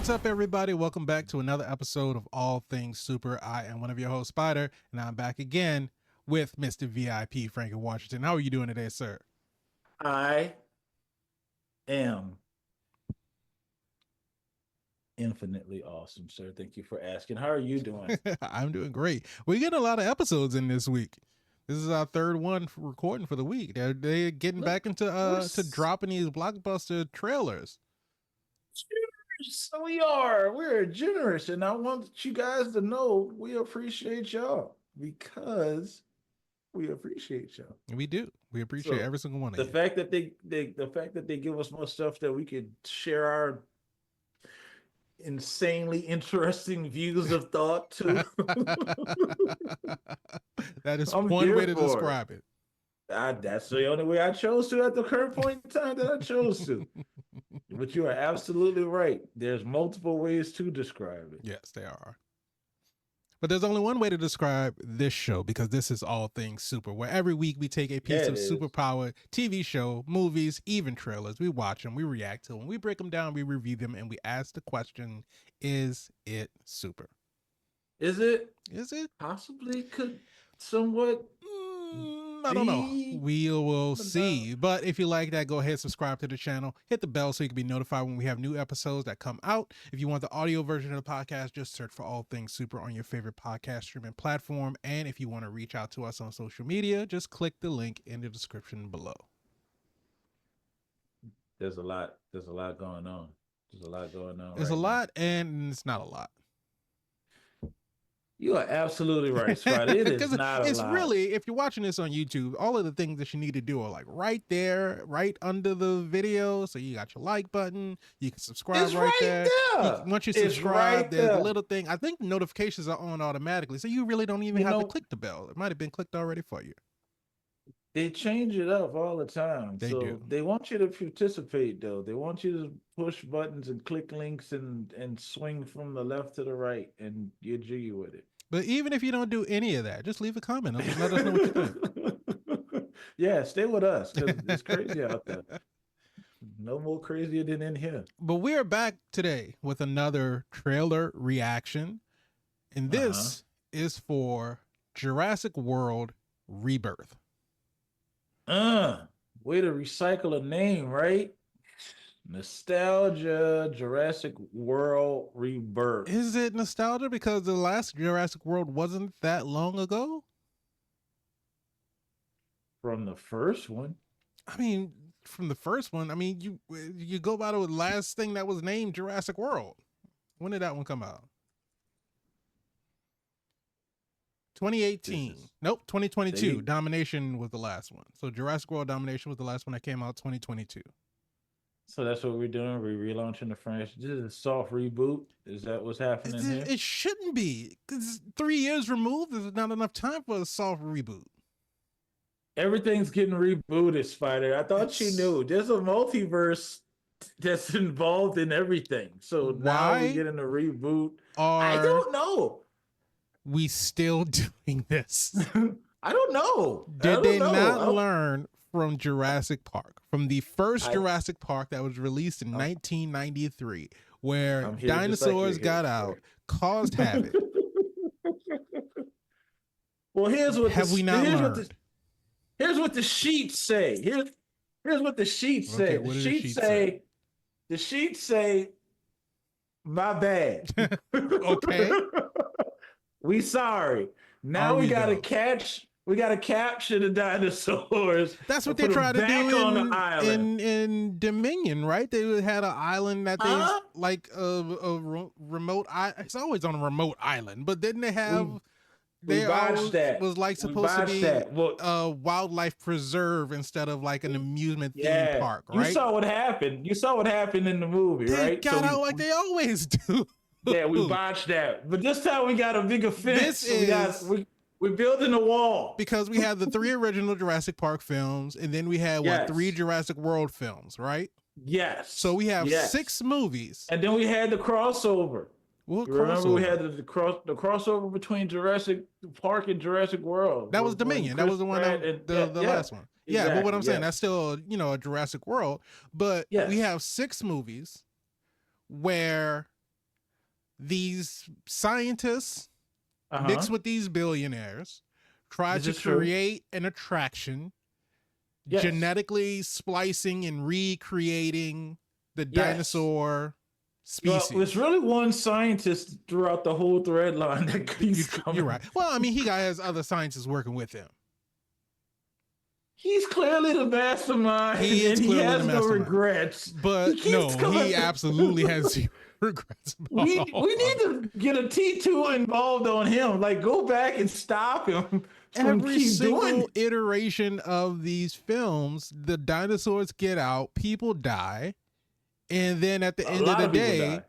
What's up, everybody? Welcome back to another episode of All Things Super. I am one of your hosts, Spider, and I'm back again with Mr. VIP, Frankie Washington. How are you doing today, sir? I am infinitely awesome, sir. Thank you for asking. How are you doing? I'm doing great. We're getting a lot of episodes in this week. This is our third one for recording for the week. They're getting back into to dropping these blockbuster trailers. Generous. We are. We're generous, and I want you guys to know we appreciate y'all because we appreciate y'all. We do. We appreciate every single one of the you. fact that the fact that they give us more stuff that we could share our insanely interesting views of thought too. That is one way to describe it. That's the only way I chose to at the current point in time that I chose to. But you are absolutely right. There's multiple ways to describe it. Yes, there are. But there's only one way to describe this show, because this is All Things Super, where every week we take a piece of superpower TV show, movies, even trailers. We watch them, we react to them, we break them down, we review them, and we ask the question, is it super? Is it? Is it? Possibly could somewhat... I don't know. We will see. But if you like that, go ahead, subscribe to the channel, hit the bell so you can be notified when we have new episodes that come out. If you want the audio version of the podcast, just search for All Things Super on your favorite podcast streaming platform. And if you want to reach out to us on social media, just click the link in the description below. There's a lot going on. There's a lot going on. There's a lot, and it's not a lot. You are absolutely right, Spider. It is not a lot. It's really, if you're watching this on YouTube, all of the things that you need to do are like right there, right under the video. So you got your like button. You can subscribe right there. Once you subscribe, there's a little thing. I think notifications are on automatically. So you really don't even have to click the bell. It might have been clicked already for you. They change it up all the time. They do. They want you to participate, though. They want you to push buttons and click links and swing from the left to the right, and you're jiggy with it. But even if you don't do any of that, just leave a comment. Let us know what you think. Yeah, stay with us, because it's crazy out there. No more crazier than in here. But we're back today with another trailer reaction. And this is for Jurassic World Rebirth. Way to recycle a name, right? Nostalgia, Jurassic World Rebirth. Is it nostalgia because the last Jurassic World wasn't that long ago? From the first one? I mean, from the first one, I mean, you go by the last thing that was named Jurassic World. When did that one come out? 2018. Nope, 2022. Domination was the last one. So Jurassic World Domination was the last one that came out 2022. So that's what we're doing. We're relaunching the franchise. This is a soft reboot. Is that what's happening here? It shouldn't be, because 3 years removed, there's not enough time for a soft reboot. Everything's getting rebooted, Spider. I thought you knew. There's a multiverse that's involved in everything. So now we're getting a reboot. I don't know. We still doing this? I don't know. Did they not learn from Jurassic Park, from the first Jurassic Park that was released in 1993, where dinosaurs got out, caused havoc? Well, here's what have we not learned? Here's what the sheets say. Here's what the sheets say. The sheets say, my bad. Okay. We sorry. Now we gotta capture the dinosaurs. That's what they tried to do in Dominion, right? They had an island that they like a remote. It's always on a remote island, but didn't they have? Was like supposed to be a wildlife preserve instead of like an amusement theme park, right? You saw what happened. You saw what happened in the movie, right? They got out like they always do. Yeah, we botched that. But this time we got a bigger fence. We're building a wall. Because we had the 3 original Jurassic Park films, and then we had 3 Jurassic World films, right? Yes. So we have 6 movies. And then we had the crossover. Remember we had the crossover between Jurassic Park and Jurassic World. That was Dominion. That was the one the last one. Yeah, but what I'm saying, that's still a Jurassic World. But we have 6 movies where these scientists mixed with these billionaires try to create an attraction, genetically splicing and recreating the dinosaur species. Well, it's really one scientist throughout the whole thread line that keeps coming. You're right. Well, I mean, he has other scientists working with him. He's clearly the mastermind. He has no regrets. But he absolutely has zero regrets. We need to get a T2 involved on him. Like, go back and stop him. Every single iteration of these films, the dinosaurs get out, people die, and then at the end of the day,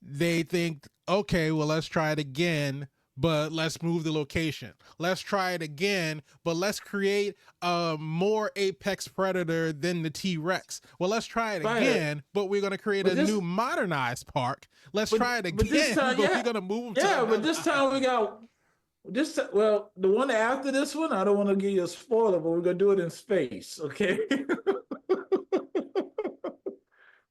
they think, okay, well, let's try it again, but let's move the location. Let's try it again, but let's create a more apex predator than the T-Rex. Well, let's try it again, but we're going to create a new modernized park. Let's try it again, but we're going to move them to but this time we got... well, the one after this one, I don't want to give you a spoiler, but we're going to do it in space, okay?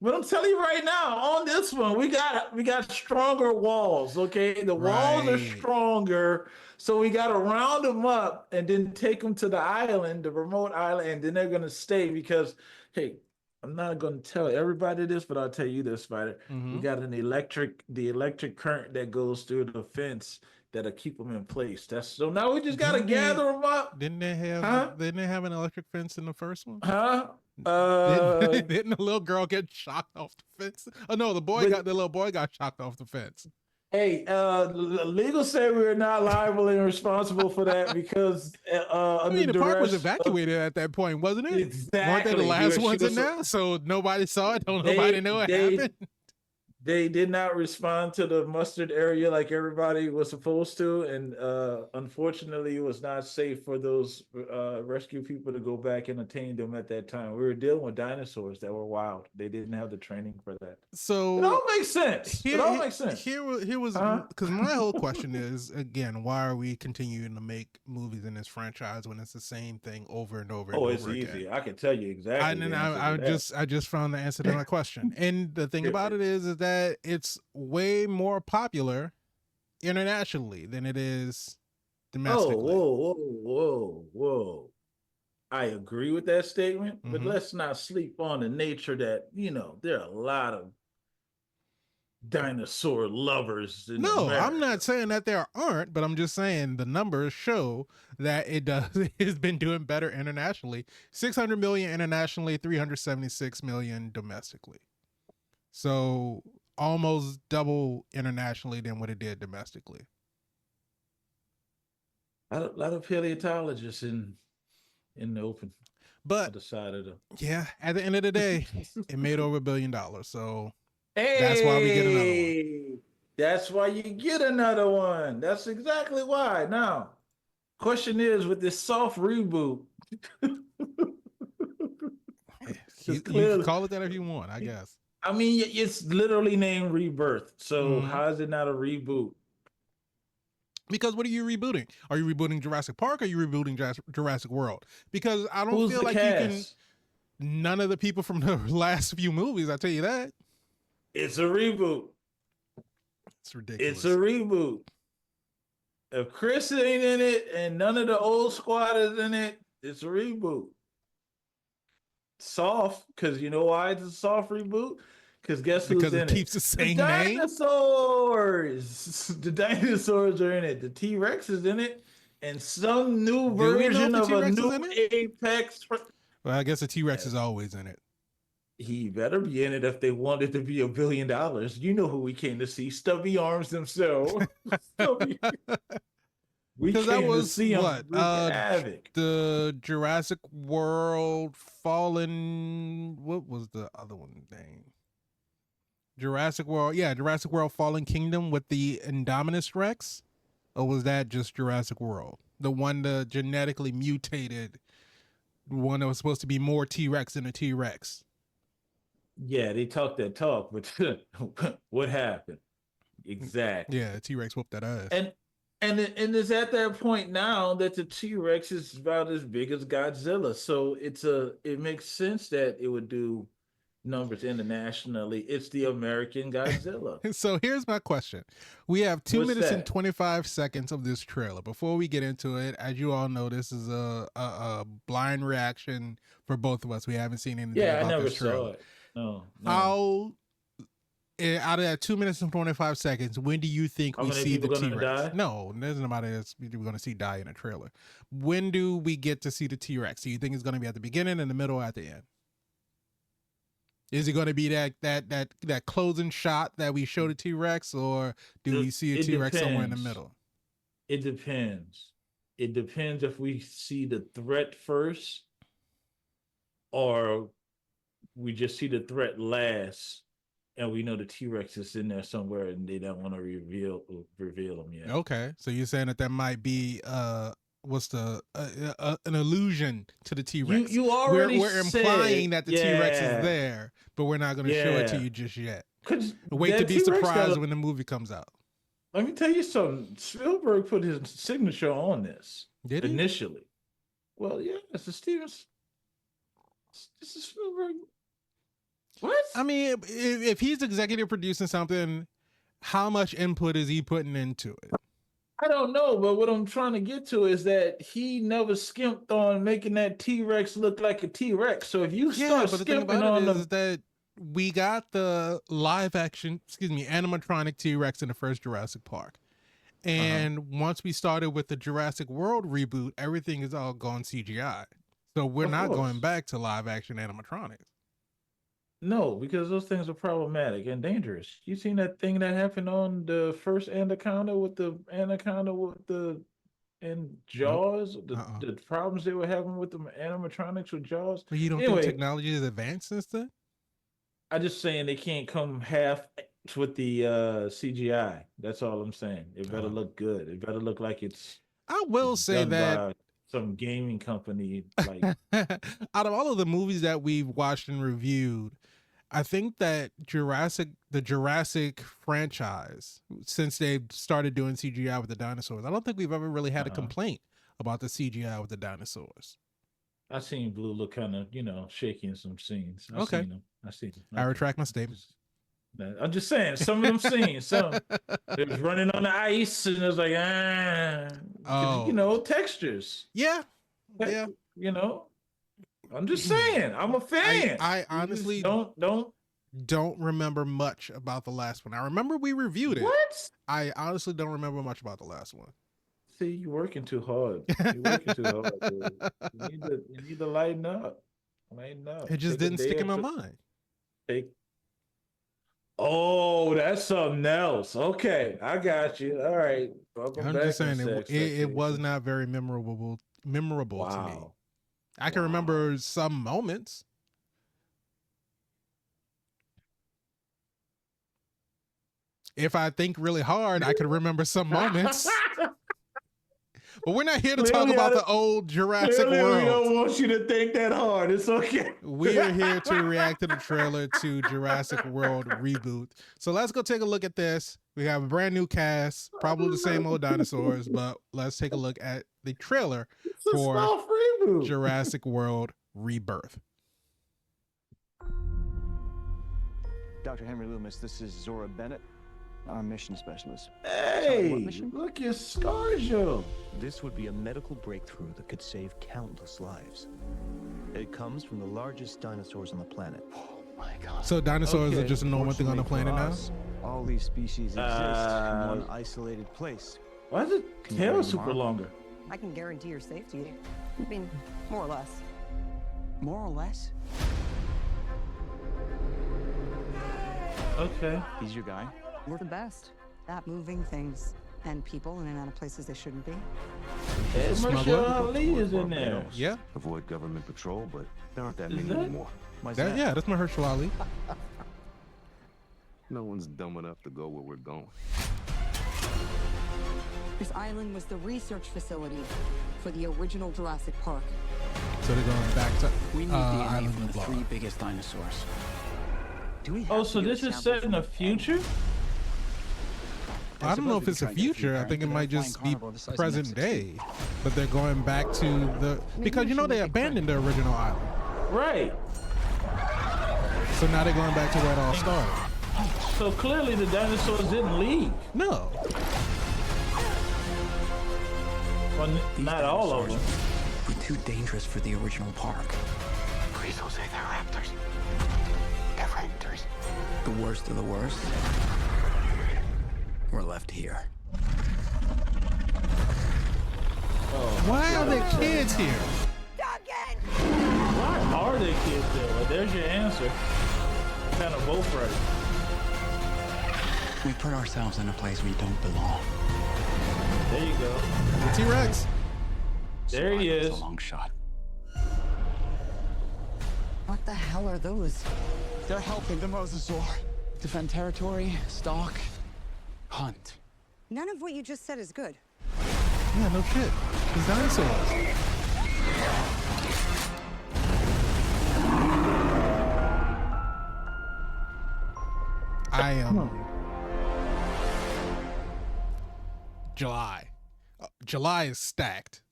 But I'm telling you right now, on this one, we got stronger walls, okay? The walls are stronger, so we got to round them up and then take them to the island, the remote island, and then they're going to stay because, hey, I'm not going to tell everybody this, but I'll tell you this, Spider. We got the electric current that goes through the fence that'll keep them in place. So now we just got to gather them up. Didn't they have an electric fence in the first one? Didn't the little girl get shocked off the fence? Oh no, the little boy got shocked off the fence. Hey, legal say we're not liable and responsible for that because the park was evacuated at that point, wasn't it? Exactly. Weren't they the last ones in there? So nobody saw it. Nobody knew what happened. They did not respond to the mustard area like everybody was supposed to, and unfortunately, it was not safe for those rescue people to go back and attain them at that time. We were dealing with dinosaurs that were wild. They didn't have the training for that. So it all makes sense. Here was because my whole question is, again, why are we continuing to make movies in this franchise when it's the same thing over and over and over again? Oh, it's easy. I can tell you exactly. And I just found the answer to my question. And the thing about it is that it's way more popular internationally than it is domestically. Whoa. I agree with that statement, but let's not sleep on the nature that, there are a lot of dinosaur lovers in America. I'm not saying that there aren't, but I'm just saying the numbers show that it's been doing better internationally. 600 million internationally, 376 million domestically. So almost double internationally than what it did domestically. A lot of paleontologists in the open. But on the side of at the end of the day, it made over $1 billion. So that's why we get another one. That's why you get another one. That's exactly why. Now, question is, with this soft reboot, you can call it that if you want, I guess. I mean, it's literally named Rebirth. So how is it not a reboot? Because what are you rebooting? Are you rebooting Jurassic Park or are you rebooting Jurassic World? Because I don't feel like you can... None of the people from the last few movies, I'll tell you that. It's a reboot. It's ridiculous. It's a reboot. If Chris ain't in it and none of the old squad is in it, it's a reboot. Soft, because you know why it's a soft reboot? Because guess who's in it? Because it keeps the same name? Dinosaurs! The dinosaurs are in it. The T-Rex is in it. And some new version of a new apex. Well, I guess the T-Rex is always in it. He better be in it if they want it to be $1 billion. You know who we came to see. Stubby Arms themselves. Because that was what? The Jurassic World Fallen... What was the other one name? Jurassic World Fallen Kingdom with the Indominus Rex? Or was that just Jurassic World? The one, the genetically mutated one that was supposed to be more T-Rex than a T-Rex. Yeah, they talk that talk, but what happened? Exactly. Yeah, T-Rex whooped that ass. And it's at that point now that the T-Rex is about as big as Godzilla. So it makes sense that it would do numbers internationally. It's the American Godzilla. So here's my question. We have 2 minutes and 25 seconds of this trailer. Before we get into it, as you all know, this is a blind reaction for both of us. We haven't seen anything about this trailer. Saw it. No. How, out of that 2 minutes and 25 seconds, when do you think we see the T-Rex? No, there's nobody that's we're going to see die in a trailer. When do we get to see the T-Rex? Do you think it's going to be at the beginning, in the middle, or at the end? Is it going to be that closing shot that we showed the T-Rex, or do we see a T-Rex somewhere in the middle? It depends. It depends if we see the threat first, or we just see the threat last, and we know the T-Rex is in there somewhere, and they don't want to reveal them yet. Okay, so you're saying that might be an allusion to the T-Rex. You already we're implying that the T-Rex is there, but we're not going to show it to you just yet. Wait to be surprised when the movie comes out. Let me tell you something. Spielberg put his signature on this. Did he? Initially. Well, yeah, it's a Stevens. This is Spielberg. What? I mean, if he's executive producing something, how much input is he putting into it? I don't know, but what I'm trying to get to is that he never skimped on making that T-Rex look like a T-Rex. So if you start skimping on is that we got the live action, animatronic T-Rex in the first Jurassic Park. And once we started with the Jurassic World reboot, everything is all gone CGI. So we're not going back to live action animatronics. No, because those things are problematic and dangerous. You seen that thing that happened on the first Anaconda with and Jaws? The problems they were having with the animatronics with Jaws. But you don't think technology is advanced since then? I'm just saying they can't come half with the CGI. That's all I'm saying. It better look good. It better look like it's. I will say that some gaming company like out of all of the movies that we've watched and reviewed, I think that the Jurassic franchise, since they've started doing CGI with the dinosaurs, I don't think we've ever really had a complaint about the CGI with the dinosaurs. I seen Blue look kind of, shaky in some scenes. I seen them. I retract my statement. I'm just saying, some of them scenes, they was running on the ice, and it was like, textures. Yeah. I'm just saying, I'm a fan. I honestly don't remember much about the last one. I remember we reviewed it. What? I honestly don't remember much about the last one. See, you're working too hard. You're working too hard, dude. You need to lighten up. It just didn't stick in my mind. Oh, that's something else. Okay, I got you. All right. I'm just saying it was not very memorable to me. I can remember some moments. If I think really hard, I could remember some moments. But we're not here to talk about the old Jurassic World. We don't want you to think that hard. It's okay. We are here to react to the trailer to Jurassic World Reboot. So let's go take a look at this. We have a brand new cast, probably the same old dinosaurs, but let's take a look at the trailer for Jurassic World Rebirth. Dr. Henry Loomis, this is Zora Bennett, our mission specialist. Hey, look at ScarJo. This would be a medical breakthrough that could save countless lives. It comes from the largest dinosaurs on the planet. Oh my God. So dinosaurs are just a normal thing on the planet now? All these species exist in one isolated place. Why is it tail super longer? I can guarantee your safety. I mean, more or less. More or less? Okay. He's your guy? We're the best at moving things and people in and out of places they shouldn't be. Marshall Ali is in there. Yeah. Avoid government patrol, but there aren't that many anymore. Yeah, that's Mahershala Ali. No one's dumb enough to go where we're going. This island was the research facility for the original Jurassic Park. So they're going back to we need DNA from the three biggest dinosaurs. Do we have so this is set in the future? I don't know if it's a future. I think it might just be present day. But they're going back to because they abandoned the original island. Right. So now they're going back to where it all started. So clearly the dinosaurs didn't leave. No. Well, not all of them. Were too dangerous for the original park. Please don't say they're raptors. They're raptors. The worst of the worst. We're left here. Why are there kids here? Why are they kids there? Well, there's your answer. Kind of both right. We put ourselves in a place we don't belong. There you go. The T-Rex. There he is. It's a long shot. What the hell are those? They're helping the mosasaur defend territory, stalk, hunt. None of what you just said is good. Yeah, no shit. These dinosaurs. I am July. July is stacked.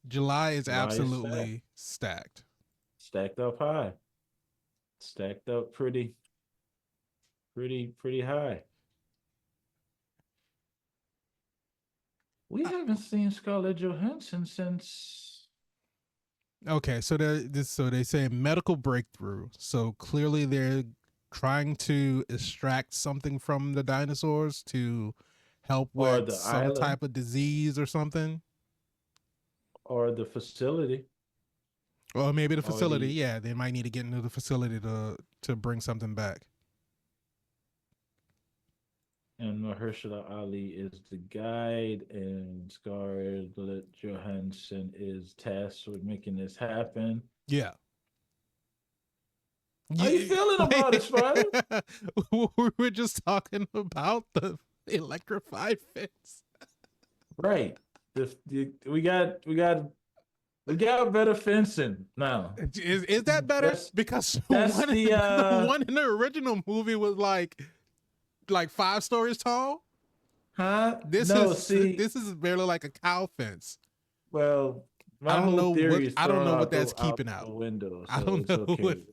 July is absolutely stacked. Stacked up high. Stacked up pretty high. We haven't seen Scarlett Johansson since. Okay, so they say medical breakthrough. So clearly they're trying to extract something from the dinosaurs to help with some type of disease or something. Or the facility. Or maybe the facility. Yeah, they might need to get into the facility to bring something back. And Mahershala Ali is the guide, and Scarlett Johansson is tasked with making this happen. Yeah. How you feeling about it, Spider? We were just talking about the electrified fence. Right. We got better fencing now. Is that better? Because the one in the original movie was like 5 stories tall. Huh? This is barely like a cow fence. Well, I don't know what that's keeping out. Window, so I don't know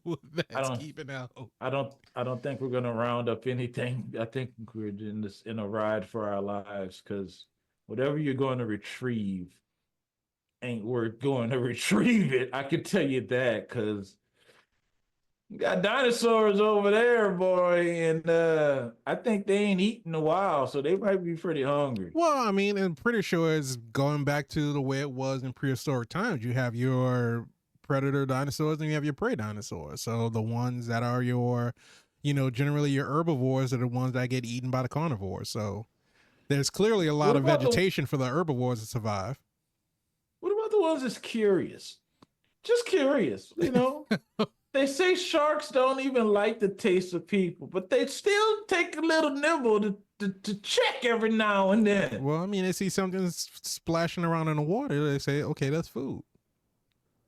what that's don't, keeping out. I don't think we're gonna round up anything. I think we're in a ride for our lives, because whatever you're going to retrieve ain't worth going to retrieve it. I can tell you that, because you got dinosaurs over there, boy, and I think they ain't eaten in a while, so they might be pretty hungry. Well, I mean, I'm pretty sure it's going back to the way it was in prehistoric times. You have your predator dinosaurs and you have your prey dinosaurs. So the ones that are your, generally your herbivores are the ones that get eaten by the carnivores. So there's clearly a lot of vegetation for the herbivores to survive. What about the ones that's curious? Just curious, They say sharks don't even like the taste of people, but they still take a little nibble to check every now and then. Well, I mean, they see something splashing around in the water. They say, okay, that's food.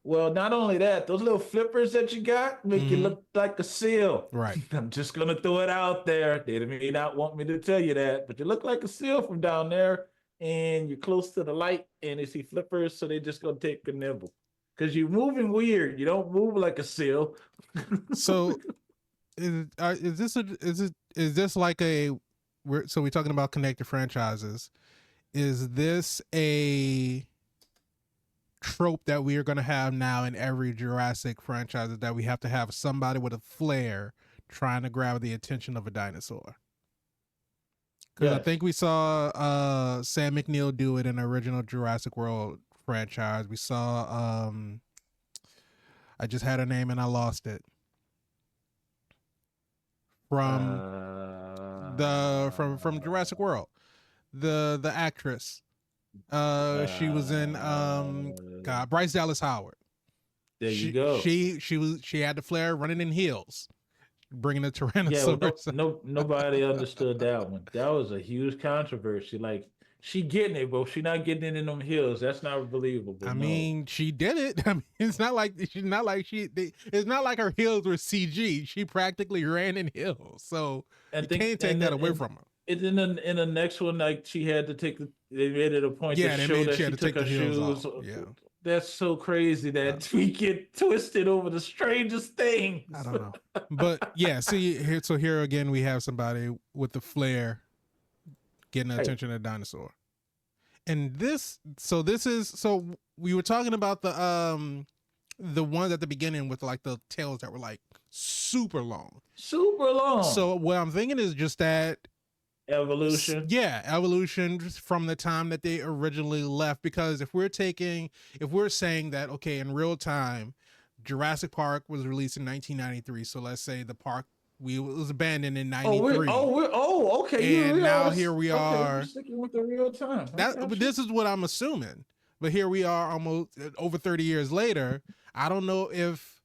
Well, not only that, those little flippers that you got make you look like a seal. Right. I'm just going to throw it out there. They may not want me to tell you that, but you look like a seal from down there, and you're close to the light, and they see flippers, so they just going to take a nibble. Because you're moving weird. You don't move like a seal. So is this like so we're talking about connected franchises. Is this a trope that we are going to have now in every Jurassic franchise, that we have to have somebody with a flare trying to grab the attention of a dinosaur? Because I think we saw Sam McNeill do it in the original Jurassic World franchise. We saw I just had her name and I lost it. From Jurassic World. The actress. She was in Bryce Dallas Howard. There you go. She had the flare running in heels, bringing the Tyrannosaurus. Yeah, nobody understood that one. That was a huge controversy. Like, she getting it, but she not getting it in them hills. That's not believable. I mean, she did it. I mean, it's not like her heels were CG. She practically ran in hills. So you can't take that away from her. In the next one, like, she had to take they made it a point to show that she took her shoes off. Yeah. That's so crazy that we get twisted over the strangest things. I don't know. But yeah, see here. So here again, we have somebody with the flair getting the attention of the dinosaur. And so we were talking about the ones at the beginning with like the tails that were like super long. Super long. So what I'm thinking is just that evolution. Yeah, evolution from the time that they originally left. Because if we're saying that, okay, in real time, Jurassic Park was released in 1993. So let's say the park was abandoned in 93. Okay. And now here we are. We're sticking with the real time. But this is what I'm assuming. But here we are almost over 30 years later. I don't know if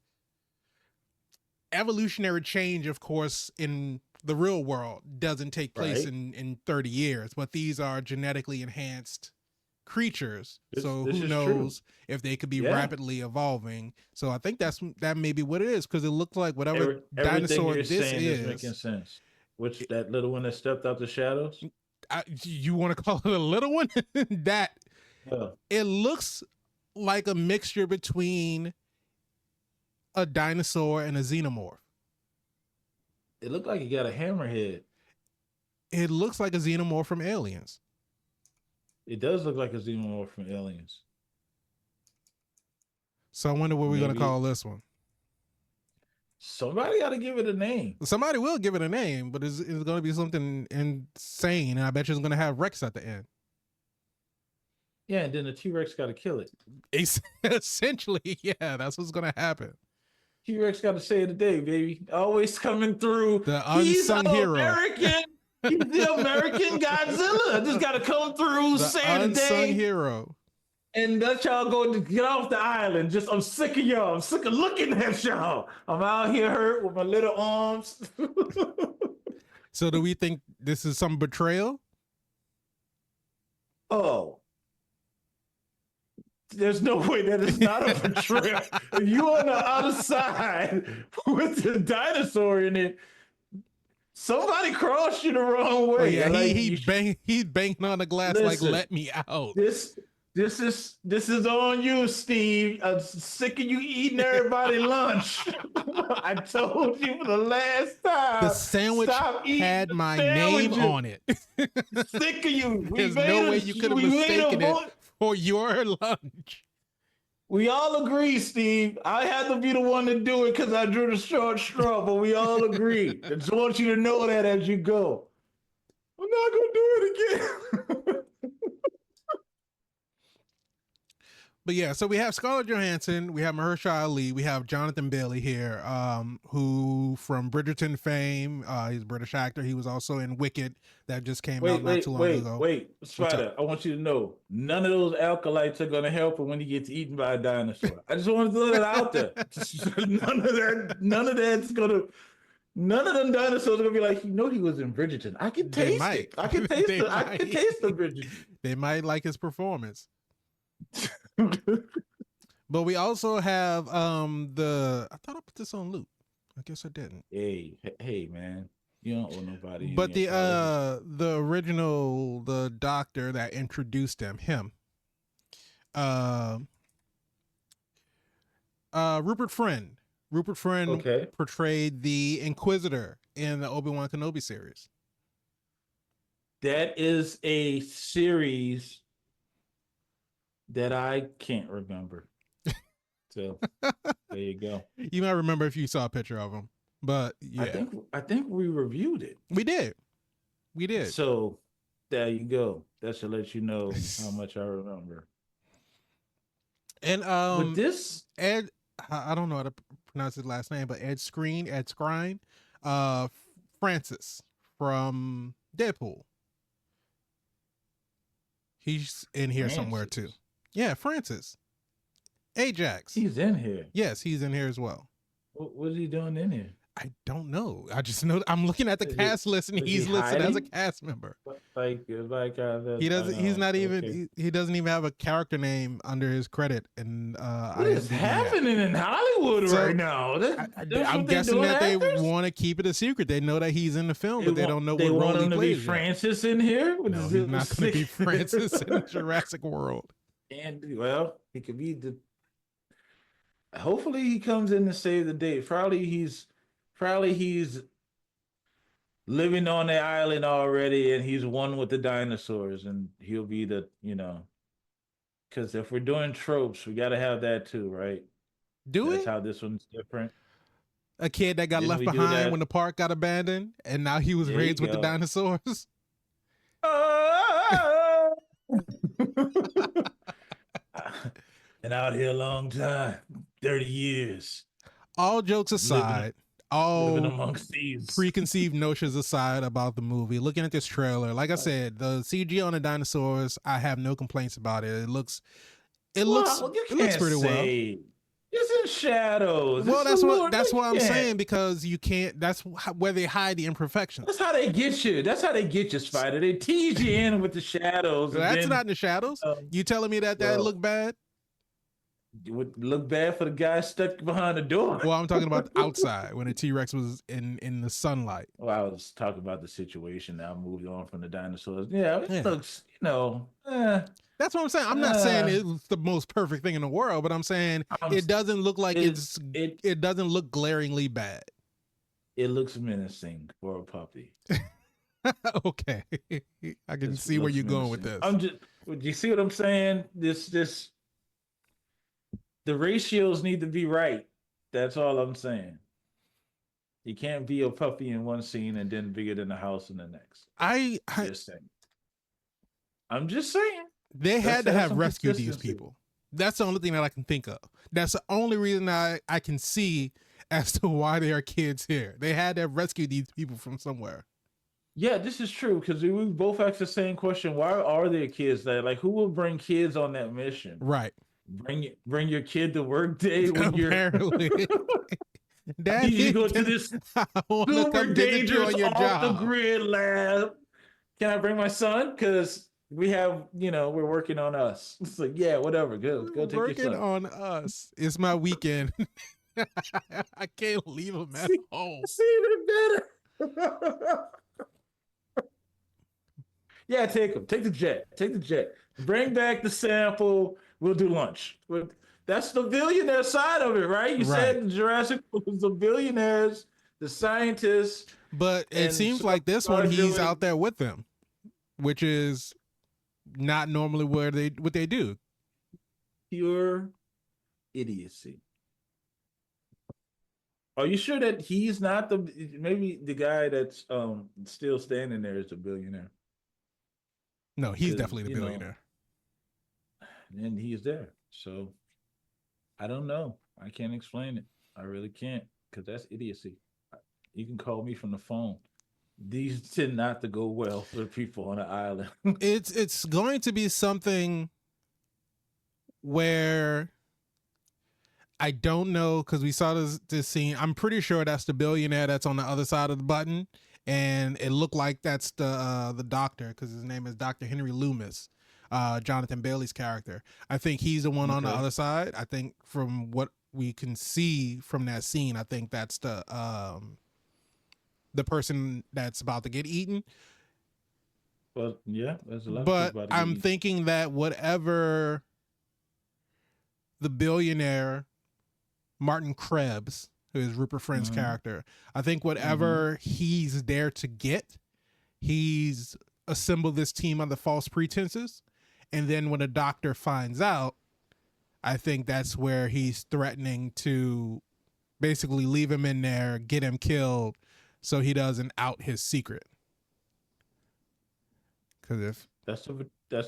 evolutionary change, of course, in the real world doesn't take place in 30 years, but these are genetically enhanced creatures. So who knows if they could be rapidly evolving. So I think that may be what it is, because it looks like whatever dinosaur this is making sense. Which that little one that stepped out the shadows? You want to call it a little one? It looks like a mixture between a dinosaur and a xenomorph. It looked like he got a hammerhead. It looks like a xenomorph from Aliens. It does look like a xenomorph from Aliens. So I wonder what we're going to call this one. Somebody got to give it a name. Somebody will give it a name, but it's going to be something insane, and I bet you it's going to have Rex at the end. Yeah, and then the T-Rex got to kill it. Essentially, yeah, that's what's going to happen. T-Rex got to save the day, baby. Always coming through. The unsung hero. American. He's the American Godzilla. Just got to come through, save the day. Unsung hero. And let y'all go to get off the island. I'm sick of y'all. I'm sick of looking at y'all. I'm out here hurt with my little arms. So do we think this is some betrayal? Oh. There's no way that it's not a betrayal. If you on the other side with the dinosaur in it, somebody crossed you the wrong way. Oh, yeah, he's banging on the glass. Listen, like, let me out. This is on you, Steve. I'm sick of you eating everybody's lunch. I told you for the last time. The sandwich had my name on it. Sick of you. There's no way you could have mistaken it for your lunch. We all agree, Steve. I had to be the one to do it because I drew the short straw, but we all agree. I just want you to know that as you go. I'm not going to do it again. But yeah, so we have Scarlett Johansson, we have Mahershala Ali, we have Jonathan Bailey here, who from Bridgerton fame, he's a British actor. He was also in Wicked that just came out not too long ago. Wait, Spider, I want you to know, none of those alkalites are going to help him when he gets eaten by a dinosaur. I just wanted to throw that out there. None of them dinosaurs are going to be like, he was in Bridgerton. I can taste it. I can taste the Bridgerton. They might like his performance. But we also have I thought I put this on loop. I guess I didn't. Hey man, you don't owe nobody. But the original, the doctor that introduced him, Rupert Friend. Rupert Friend portrayed the Inquisitor in the Obi-Wan Kenobi series. That is a series that I can't remember. So there you go. You might remember if you saw a picture of him, but yeah, I think we reviewed it. We did. So there you go. That should let you know how much I remember. And but this Ed, I don't know how to pronounce his last name, but Ed Skrein, Francis from Deadpool. He's in here somewhere too. Yeah, Francis. Ajax. He's in here. Yes, he's in here as well. What is he doing in here? I don't know. I just know I'm looking at the cast list and he's listed as a cast member. He doesn't. He's not even. Okay. He doesn't even have a character name under his credit. And what is happening in Hollywood right now? I'm guessing that they want to keep it a secret. They know that he's in the film, but they don't know what role he plays. They want him to be Francis in here. No, he's not going to be Francis in Jurassic World. And well, he could be the. Hopefully, he comes in to save the day. Probably he's living on the island already, and he's one with the dinosaurs, and he'll be the. Because if we're doing tropes, we got to have that too, right? That's how this one's different. A kid that got left behind when the park got abandoned, and now he was raised with the dinosaurs. Been out here a long time, 30 years. All jokes aside, all amongst these preconceived notions aside about the movie, looking at this trailer, like I said, the CG on the dinosaurs, I have no complaints about it. It looks pretty well. It's in shadows. Well, that's what I'm saying, because you can't. That's where they hide the imperfections. That's how they get you. That's how they get you, Spider. They tease you in with the shadows. Well, that's not in the shadows. You telling me that look bad? It would look bad for the guy stuck behind the door. Well, I'm talking about outside when the T-Rex was in the sunlight. Well, I was talking about the situation. Now moved on from the dinosaurs. Yeah, it looks, That's what I'm saying. I'm not saying it's the most perfect thing in the world, but I'm saying it doesn't look like it doesn't look glaringly bad. It looks menacing for a puppy. Okay, I can see where you're going with this. Do you see what I'm saying? The ratios need to be right. That's all I'm saying. You can't be a puppy in one scene and then bigger than the house in the next. I'm just saying. They had to have rescued these people. That's the only thing that I can think of. That's the only reason I can see as to why there are kids here. They had to have rescued these people from somewhere. Yeah, this is true, because we both asked the same question. Why are there kids there? Like, who will bring kids on that mission? Right. Bring your kid to work day when apparently. Dad, you go to this super dangerous off the grid lab. Can I bring my son? Because we have, we're working on us. It's like, yeah, whatever. Go take your son. Working on us. It's my weekend. I can't leave him at home. See even better. Yeah, take him. Take the jet. Bring back the sample. We'll do lunch. That's the billionaire side of it, right? You said in Jurassic was the billionaires, the scientists. But it seems like this one, he's out there with them, which is not normally what they do. Pure idiocy. Are you sure that he's not maybe the guy that's still standing there is the billionaire? No, he's definitely the billionaire. And he's there. So I don't know. I can't explain it. I really can't, because that's idiocy. You can call me from the phone. These tend not to go well for people on the island. It's going to be something where I don't know, because we saw this scene. I'm pretty sure that's the billionaire that's on the other side of the button, and it looked like that's the doctor, because his name is Dr. Henry Loomis. Jonathan Bailey's character. I think he's the one on the other side. I think from what we can see from that scene, I think that's the person that's about to get eaten. Well, yeah, there's a lot. But I'm thinking that whatever the billionaire Martin Krebs, who is Rupert Friend's character, I think whatever he's there to get, he's assembled this team under false pretenses. And then when the doctor finds out, I think that's where he's threatening to basically leave him in there, get him killed, so he doesn't out his secret. Because if that's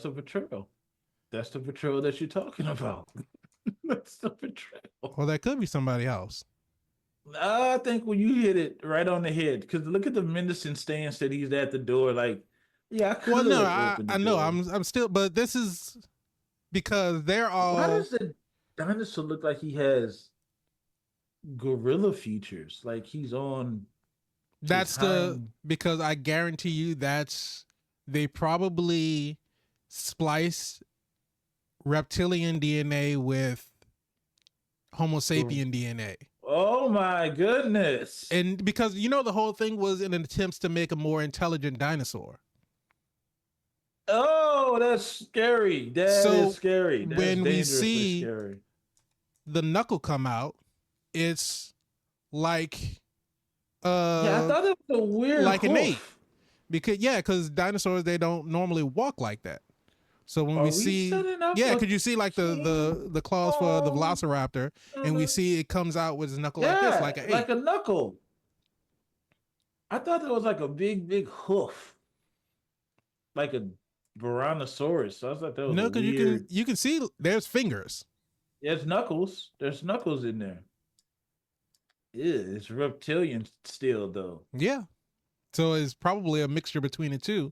the betrayal, that's the betrayal that you're talking about. That's the betrayal. Well, that could be somebody else. I think when you hit it right on the head, because look at the menacing stance that he's at the door, like. Yeah, well, no, I know. I'm still, but this is because they're all. Why does the dinosaur look like he has gorilla features? Like he's on. That's because I guarantee you they probably spliced reptilian DNA with Homo sapien DNA. Oh my goodness! And because the whole thing was in an attempt to make a more intelligent dinosaur. Oh, that's scary. That is scary. That's when we dangerously see scary. the knuckle come out, it's like I thought it was a weird like an ape. hoof. Because dinosaurs, they don't normally walk like that. So when we see, because you see like the claws for the velociraptor, and we see it comes out with his knuckle like this, like an ape. Like a knuckle. I thought it was like a big hoof, like a Brontosaurus. So I thought that was no, because weird. you can see there's fingers. There's knuckles. There's knuckles in there. Yeah, it's reptilian still though. Yeah, so it's probably a mixture between the two.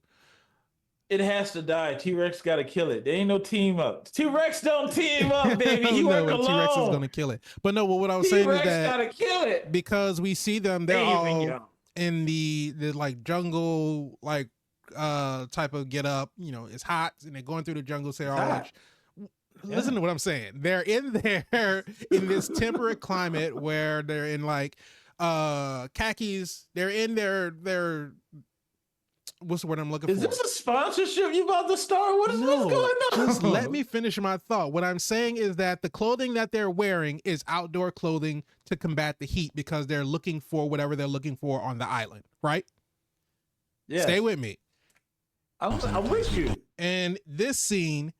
It has to die. T-Rex got to kill it. There ain't no team up. T-Rex don't team up, baby. He work alone. T-Rex is gonna kill it. But no, what I was saying is that gotta kill it because we see them. They're all in the like jungle like type of get up. You know, it's hot and they're going through the jungle. So they're all like, listen to what I'm saying. They're in there in this temperate climate where they're in like khakis. They're in their what's the word I'm looking for? Is this a sponsorship you about to start? What's going on? Just let me finish my thought. What I'm saying is that the clothing that they're wearing is outdoor clothing to combat the heat because they're looking for whatever they're looking for on the island, right? Yeah. Stay with me. I'm with you. And this scene,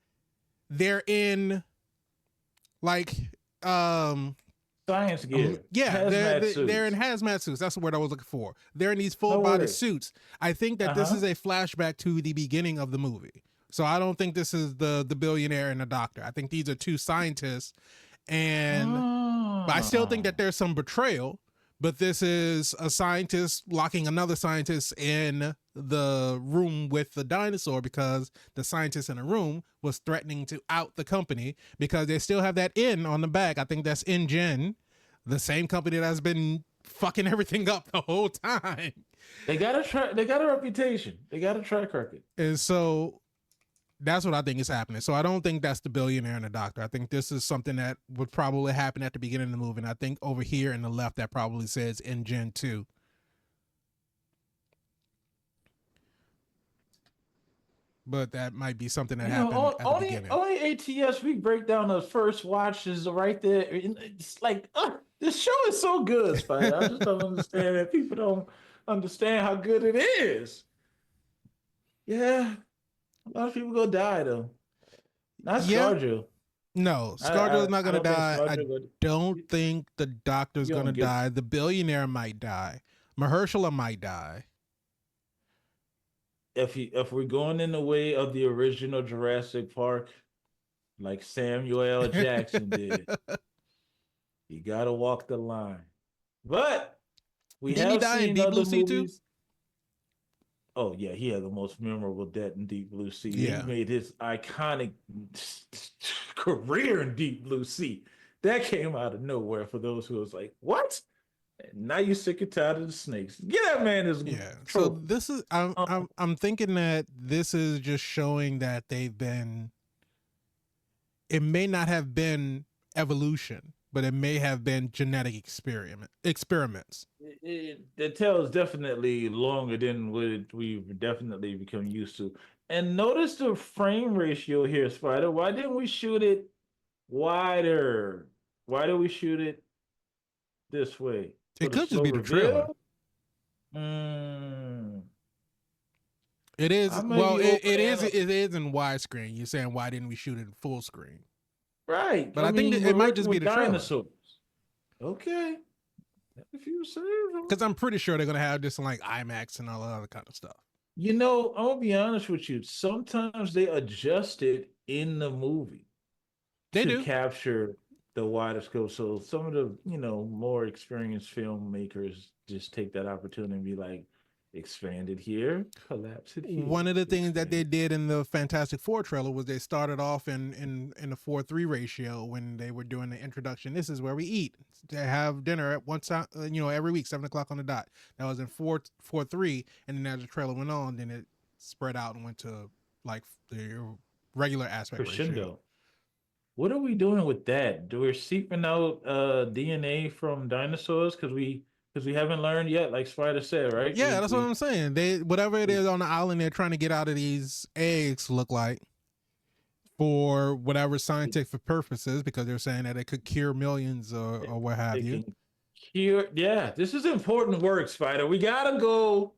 they're in like science gear. They're in hazmat suits. That's the word I was looking for. They're in these full body suits. I think that this is a flashback to the beginning of the movie. So I don't think this is the billionaire and the doctor. I think these are two scientists, and but I still think that there's some betrayal. But this is a scientist locking another scientist in the room with the dinosaur because the scientist in the room was threatening to out the company because they still have that N on the back. I think that's InGen, the same company that's been fucking everything up the whole time. They got a reputation. They got a track record. And so that's what I think is happening. So I don't think that's the billionaire and the doctor. I think this is something that would probably happen at the beginning of the movie. And I think over here in the left, that probably says InGen 2. But that might be something that happened at the beginning. Only ATS we break down the first watch is right there. It's like, this show is so good, Spider. I just don't understand that people don't understand how good it is. Yeah. A lot of people gonna die though. Not ScarJo. No, ScarJo is not gonna die. I don't think the doctor's gonna die. The billionaire might die. Mahershala might die. If we're going in the way of the original Jurassic Park, like Samuel L. Jackson did, you gotta walk the line. But we Didn't have he die seen in Deep other Blue Sea movies. too? Oh yeah, he had the most memorable death in Deep Blue Sea. Yeah. He made his iconic career in Deep Blue Sea. That came out of nowhere for those who was like, "What?" And now you're sick and tired of the snakes. Get that man his So this is I'm thinking that this is just showing that they've been. It may not have been evolution, but it may have been genetic experiments. The tail is definitely longer than what we've definitely become used to. And notice the frame ratio here, Spider. Why didn't we shoot it wider? Why do we shoot it this way? It could just be the trailer. It is. Well, it is in widescreen. You're saying why didn't we shoot it in full screen? Right. But I think it might just be the dinosaurs. Okay. If you say, because I'm pretty sure they're gonna have this in like IMAX and all that other kind of stuff. You know, I'm gonna be honest with you. Sometimes they adjust it in the movie. They to do capture the wider scope. So some of the more experienced filmmakers just take that opportunity and be like, expand it here, collapse it here. One of the things that they did in the Fantastic Four trailer was they started off in a 4:3 ratio when they were doing the introduction. This is where we eat. They have dinner at one time, every week, 7:00 on the dot. That was in 4:3, and then as the trailer went on, then it spread out and went to like the regular aspect ratio. What are we doing with that? Do we seeping out DNA from dinosaurs? Because we Because we haven't learned yet, like Spider said, right? Yeah, that's what I'm saying. They whatever it is on the island they're trying to get out of these eggs look like for whatever scientific purposes, because they're saying that it could cure millions or what have you. Yeah, this is important work, Spider. We gotta go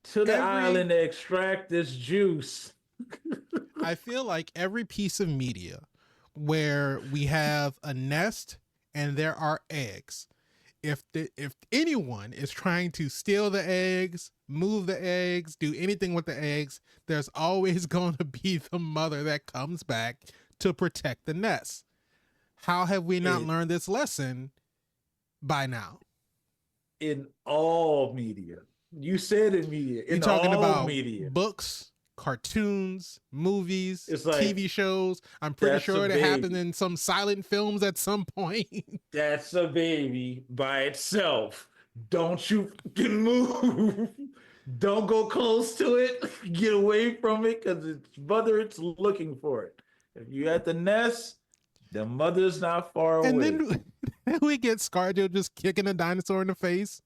to the island to extract this juice. I feel like every piece of media where we have a nest and there are eggs, if anyone is trying to steal the eggs, move the eggs, do anything with the eggs, there's always going to be the mother that comes back to protect the nest. How have we not learned this lesson by now? In all media. You said in media. You're talking about media. Books, cartoons, movies, it's like, TV shows. I'm pretty sure it happened in some silent films at some point. That's a baby by itself. Don't you move. Don't go close to it. Get away from it, because its mother it's looking for it. If you at the nest, the mother's not far away. And then we get ScarJo just kicking a dinosaur in the face.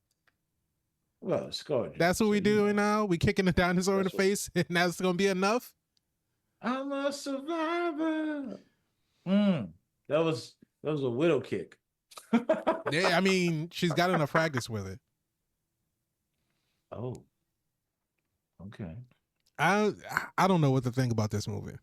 Well, ScarJo. That's what we doing now. We kicking a dinosaur in the face, and that's gonna be enough. I'm a survivor. That was a widow kick. Yeah, I mean, she's got enough practice with it. Oh, okay. I don't know what to think about this movie.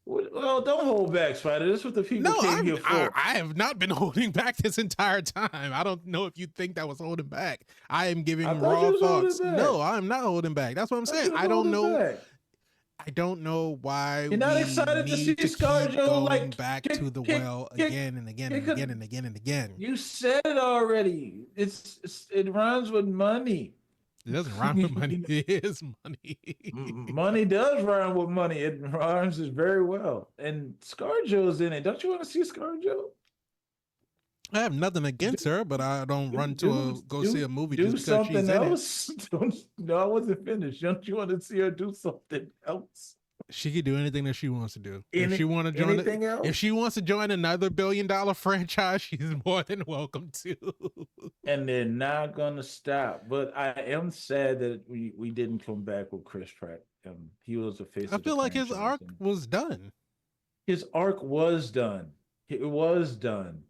Well, don't hold back, Spider. This is what the people came here for. I have not been holding back this entire time. I don't know if you think that was holding back. I am giving raw thoughts. No, I'm not holding back. That's what I'm saying. I don't know. Back. I don't know why you're not excited to see ScarJo going back to the well again and again and again and again and again. You said it already. It rhymes with money. It doesn't rhyme with money. It is money. Money does rhyme with money. It rhymes very well. And ScarJo's in it. Don't you want to see ScarJo? I have nothing against her, but I don't run to go see a movie just because something she's else. in it. No, I wasn't finished. Don't you want to see her do something else? She could do anything that she wants to do. If she want to join if she wants to join another $1 billion franchise, she's more than welcome to. And they're not gonna stop. But I am sad that we didn't come back with Chris Pratt. He was the face. I feel like his arc was done. His arc was done. It was done.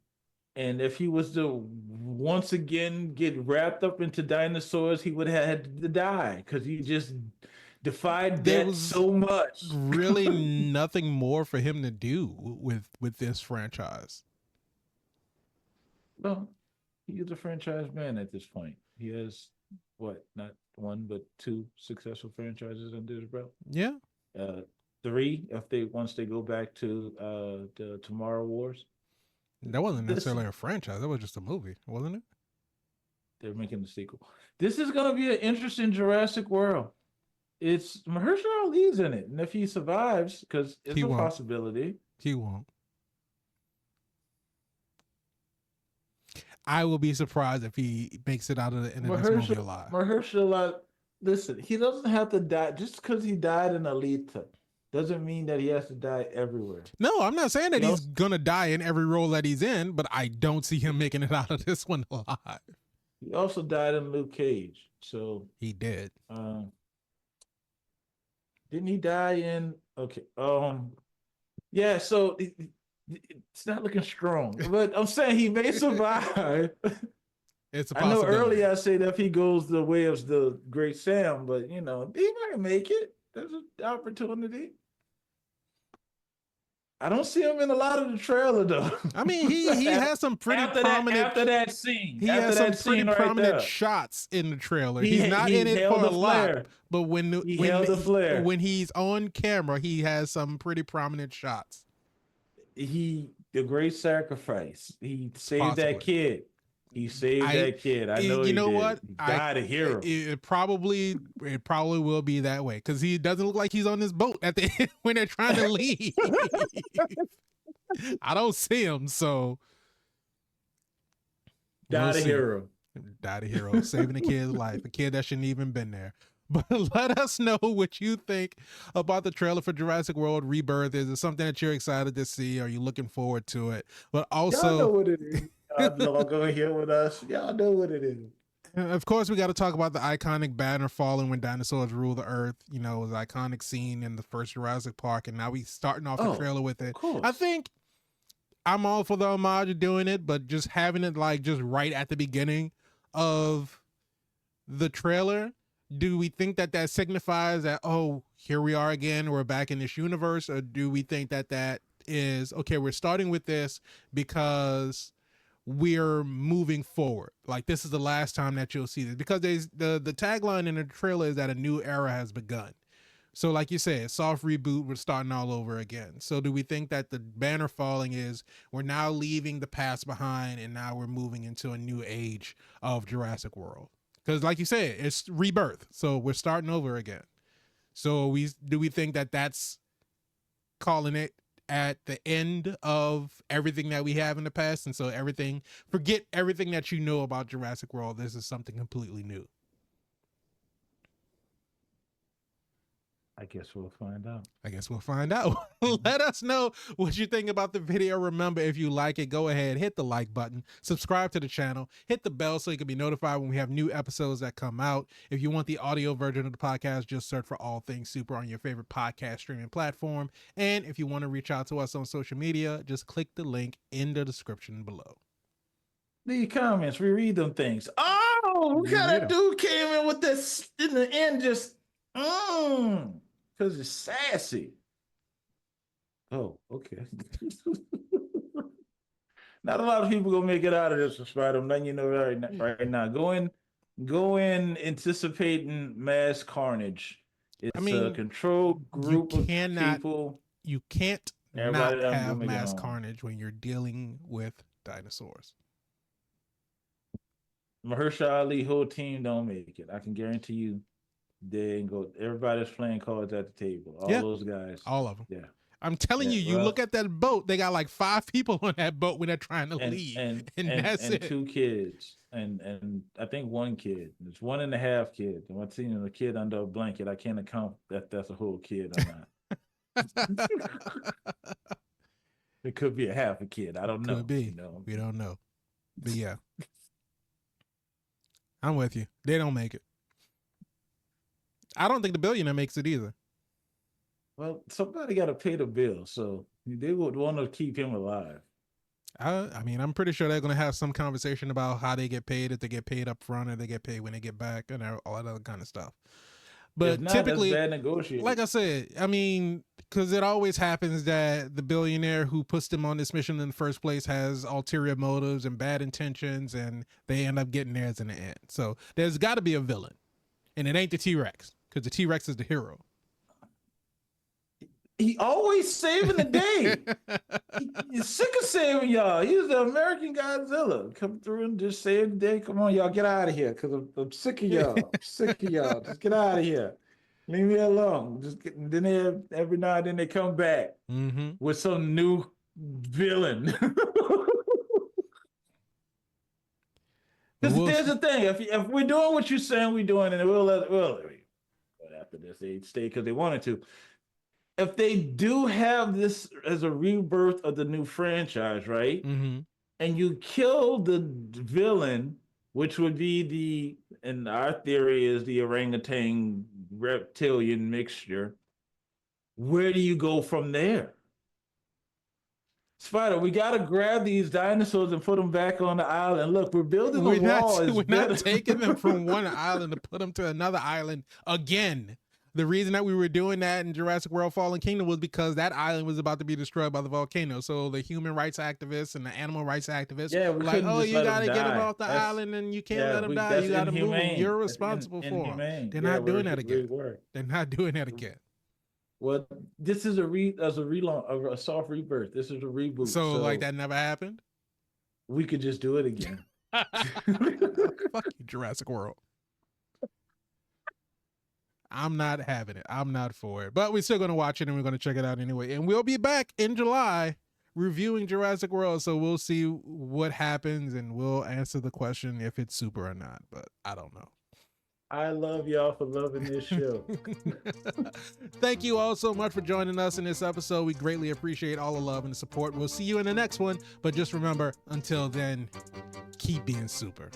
And if he was to once again get wrapped up into dinosaurs, he would have had to die, because he just defied death so much. Really nothing more for him to do with this franchise. Well, he is a franchise man at this point. He has not one but 2 successful franchises under his belt. Yeah. 3 once they go back to the Tomorrow Wars. That wasn't necessarily a franchise. That was just a movie, wasn't it? They're making the sequel. This is going to be an interesting Jurassic World. It's Mahershala Ali's in it, and if he survives, because it's a possibility, he won't. I will be surprised if he makes it out of the end of this movie alive. Mahershala, listen, he doesn't have to die just because he died in Alita. Doesn't mean that he has to die everywhere. No, I'm not saying that he's gonna die in every role that he's in, but I don't see him making it out of this one alive. He also died in Luke Cage, so he did. Didn't he die in? Okay. Yeah. So it's not looking strong, but I'm saying he may survive. It's a possibility. I know earlier I said if he goes the way of the great Sam, but he might make it. There's an opportunity. I don't see him in a lot of the trailer though. I mean, he has some pretty prominent after that scene. He has some pretty prominent shots in the trailer. He's not in it for a lot, but when he's on camera, he has some pretty prominent shots. The great sacrifice. He saved that kid. He saved that kid. I know. You know what? He died a hero. It probably will be that way, because he doesn't look like he's on this boat at the end when they're trying to leave. I don't see him, so died a hero. Died a hero, saving a kid's life, a kid that shouldn't even been there. But let us know what you think about the trailer for Jurassic World Rebirth. Is it something that you're excited to see? Are you looking forward to it? But also, y'all know what it is. Y'all go here with us. Y'all know what it is. Of course, we got to talk about the iconic banner falling when dinosaurs rule the earth. You know, it was an iconic scene in the first Jurassic Park, and now we starting off the trailer with it. I think I'm all for the homage of doing it, but just having it like just right at the beginning of the trailer, do we think that that signifies that, oh, here we are again, we're back in this universe, or do we think that that is, okay, we're starting with this because we're moving forward, like this is the last time that you'll see this? Because there's the tagline in the trailer is that a new era has begun. So like you said, soft reboot, we're starting all over again. So do we think that the banner falling is we're now leaving the past behind and now we're moving into a new age of Jurassic World? Because like you said, it's rebirth, so we're starting over again. So do we think that that's calling it at the end of everything that we have in the past, and so forget everything that you know about Jurassic World, this is something completely new? I guess we'll find out. Let us know what you think about the video. Remember, if you like it, go ahead, hit the like button, subscribe to the channel, hit the bell so you can be notified when we have new episodes that come out. If you want the audio version of the podcast, just search for All Things Super on your favorite podcast streaming platform. And if you want to reach out to us on social media, just click the link in the description below. The comments, we read them things. Oh, look how that dude came in with this in the end, just because it's sassy. Oh, okay. Not a lot of people gonna make it out of this, Spider. I'm letting you know right now. Go in anticipating mass carnage. It's a controlled group of people. You can't not have mass carnage when you're dealing with dinosaurs. Mahershala Ali whole team don't make it. I can guarantee you. They ain't go. Everybody's playing cards at the table. All those guys. All of them. Yeah. I'm telling you, you look at that boat, they got like 5 people on that boat when they're trying to leave. And that's it. 2 kids. And I think 1 kid. It's 1.5 kids. And what's seen a kid under a blanket, I can't account that that's a whole kid or not. It could be a half a kid. I don't know. Could be. You know? We don't know. But yeah. I'm with you. They don't make it. I don't think the billionaire makes it either. Well, somebody got to pay the bill, so they would want to keep him alive. I mean, I'm pretty sure they're going to have some conversation about how they get paid, if they get paid up front or they get paid when they get back, and all that other kind of stuff. But not, typically, bad negotiating. Like I said, I mean, because it always happens that the billionaire who puts them on this mission in the first place has ulterior motives and bad intentions, and they end up getting theirs in the end. So there's got to be a villain, and it ain't the T-Rex, because the T-Rex is the hero. He always saving the day. He's sick of saving y'all. He's the American Godzilla. Come through and just save the day. Come on, y'all, get out of here, because I'm sick of y'all. I'm sick of y'all. Just get out of here. Leave me alone. Then every now and then they come back with some new villain. There's the thing. If we're doing what you're saying we're doing, and we'll after this they stay because they wanted to. If they do have this as a rebirth of the new franchise, right? And you kill the villain, which would be and our theory is the orangutan reptilian mixture, where do you go from there? Spider, we got to grab these dinosaurs and put them back on the island. Look, we're building a wall. We're not taking them from one island to put them to another island again. The reason that we were doing that in Jurassic World Fallen Kingdom was because that island was about to be destroyed by the volcano. So the human rights activists and the animal rights activists were like, oh, you got to get them off the island and you can't let them die. You got to move them. You're responsible for them. They're not doing that again. They're not doing that again. Well, this is a relaunch, a soft rebirth. This is a reboot. So like that never happened? We could just do it again. Fuck you, Jurassic World. I'm not having it. I'm not for it. But we're still going to watch it and we're going to check it out anyway. And we'll be back in July reviewing Jurassic World. So we'll see what happens and we'll answer the question if it's super or not. But I don't know. I love y'all for loving this show. Thank you all so much for joining us in this episode. We greatly appreciate all the love and the support. We'll see you in the next one. But just remember, until then, keep being super.